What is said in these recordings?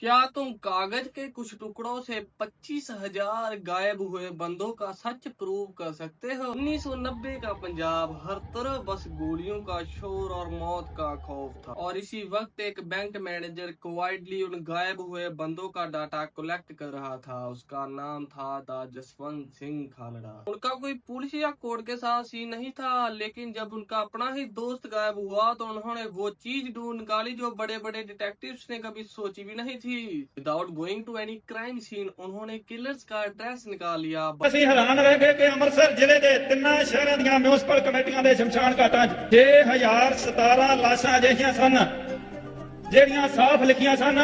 क्या तुम कागज के कुछ टुकड़ों से 25,000 गायब हुए बंदों का सच प्रूव कर सकते हो? 1990 का पंजाब, हर तरफ बस गोलियों का शोर और मौत का खौफ था। और इसी वक्त एक बैंक मैनेजर क्वाइटली उन गायब हुए बंदों का डाटा कलेक्ट कर रहा था। उसका नाम था दा जसवंत सिंह खालड़ा। उनका कोई पुलिस या कोर्ट के साथ सीन नहीं था, लेकिन जब उनका अपना ही दोस्त गायब हुआ तो उन्होंने वो चीज ढूंढ निकाली जो बड़े बड़े डिटेक्टिव्स ने कभी सोची भी नहीं थी। Without going to any crime scene उन्होंने किलर्स का एड्रेस निकाल लिया। ਅਸੀਂ ਹੈਰਾਨ ਰਹਿ ਗਏ ਕਿ ਅੰਮ੍ਰਿਤਸਰ ਜ਼ਿਲ੍ਹੇ ਦੇ ਤਿੰਨਾਂ ਸ਼ਹਿਰਾਂ ਦੀਆਂ ਮਿਊਨਿਸਪਲ ਕਮੇਟੀਆਂ ਦੇ ਸ਼ਮਸ਼ਾਨ ਘਾਟਾਂ 'ਚ 6017 ਲਾਸ਼ਾਂ ਅਜਿਹੀਆਂ ਸਨ ਜਿਹੜੀਆਂ ਸਾਫ਼ ਲਿਖੀਆਂ ਸਨ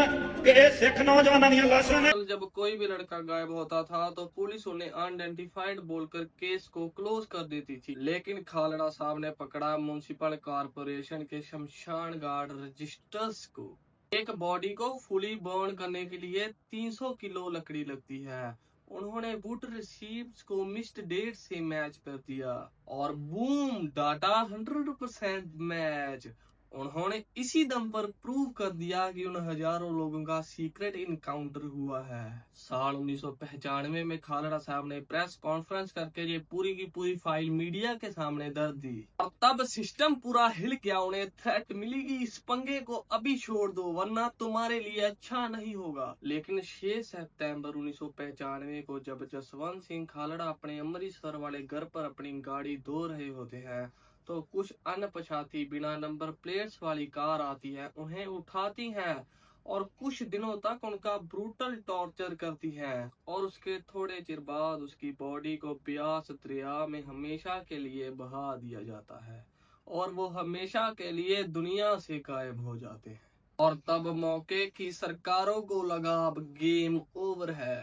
कि ये सिख नौजवानों ਦੀਆਂ ਲਾਸ਼ਾਂ ਨੇ। जब कोई भी लड़का गायब होता था तो पुलिस उन्हें अनआइडेंटिफाइड बोलकर केस को क्लोज कर देती थी, लेकिन खालड़ा साहब ने पकड़ा म्युनिसिपल कॉर्पोरेशन के शमशान घाट रजिस्टर्स को। एक बॉडी को फुली बर्न करने के लिए 300 किलो लकड़ी लगती है। उन्होंने वुड रिसीप्ट्स को मिस्ड डेट से मैच कर दिया और बूम, डाटा 100% मैच। उन्होंने इसी दम पर प्रूव कर दिया कि उन हजारों लोगों का सीक्रेट इनकाउंटर हुआ है। साल 1995 में खालड़ा साहब ने प्रेस कॉन्फ्रेंस करके ये पूरी की पूरी फाइल मीडिया के सामने दर दी और तब सिस्टम पूरा हिल गया। उन्हें थ्रेट मिली कि इस पंगे को अभी छोड़ दो वरना तुम्हारे लिए अच्छा नहीं होगा। लेकिन 6 सितंबर 1995 को जब जसवंत सिंह खालड़ा अपने अमृतसर वाले घर पर अपनी गाड़ी धो रहे होते हैं तो कुछ अनपछाती बिना नंबर प्लेट्स वाली कार आती है, उन्हें उठाती हैं और कुछ दिनों तक उनका ब्रूटल टॉर्चर करती हैं और उसके थोड़े चिर बाद उसकी बॉडी को ब्यास दरिया में हमेशा के लिए बहा दिया जाता है और वो हमेशा के लिए दुनिया से गायब हो जाते हैं। और तब मौके की सरकारों को लगा अब गेम ओवर है,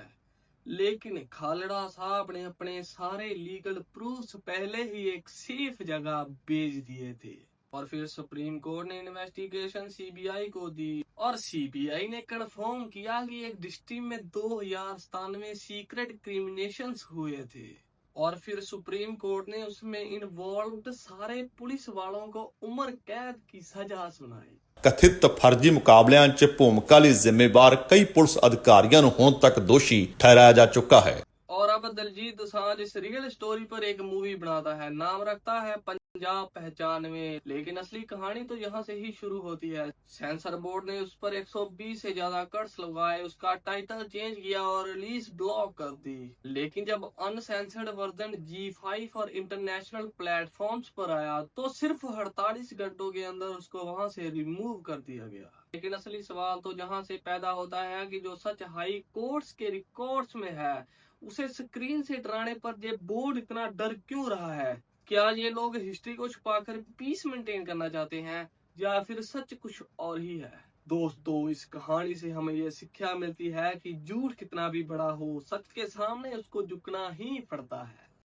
लेकिन खालड़ा साहब ने अपने सारे लीगल प्रूफ्स पहले ही एक सेफ जगह भेज दिए थे और फिर सुप्रीम कोर्ट ने इन्वेस्टिगेशन सीबीआई को दी और सीबीआई ने कंफर्म किया कि एक डिस्ट्रिक्ट में 2097 सीक्रेट क्रिमिनेशंस हुए थे और फिर सुप्रीम कोर्ट ने उसमें इन्वॉल्व्ड सारे पुलिस वालों को उम्र कैद की सजा सुनाई। कथित फर्जी मुकाबलिਆਂ 'ਚ ਭੂਮਿਕਾ ਲਈ ਜ਼ਿੰਮੇਵਾਰ ਕਈ ਪੁਲਿਸ ਅਧਿਕਾਰੀਆਂ ਨੂੰ ਹੁਣ ਤੱਕ ਦੋਸ਼ੀ ਠਹਿਰਾਇਆ ਜਾ ਚੁੱਕਾ है। और अब दिलजीत दोसांझ इस रियल स्टोरी पर एक मूवी बनाता है, नाम रखता है पंजाब पहचान में, लेकिन असली कहानी तो यहाँ से ही शुरू होती है। सेंसर बोर्ड ने उस पर 120 से ज्यादा कट्स लगवाए, उसका टाइटल चेंज किया और रिलीज ब्लॉक कर दी। लेकिन जब अनसेंसर्ड वर्जन G5 और इंटरनेशनल प्लेटफॉर्म्स पर आया तो सिर्फ 48 घंटों के अंदर उसको वहां से रिमूव कर दिया गया। लेकिन असली सवाल तो जहाँ से पैदा होता है कि जो सच हाई कोर्ट्स के रिकॉर्ड्स में है उसे स्क्रीन से डराने पर ये बोर्ड इतना डर क्यों रहा है? क्या ये लोग हिस्ट्री को छुपाकर पीस मेंटेन करना चाहते हैं या फिर सच कुछ और ही है? दोस्तों, इस कहानी से हमें ये शिक्षा मिलती है कि झूठ कितना भी बड़ा हो, सच के सामने उसको झुकना ही पड़ता है।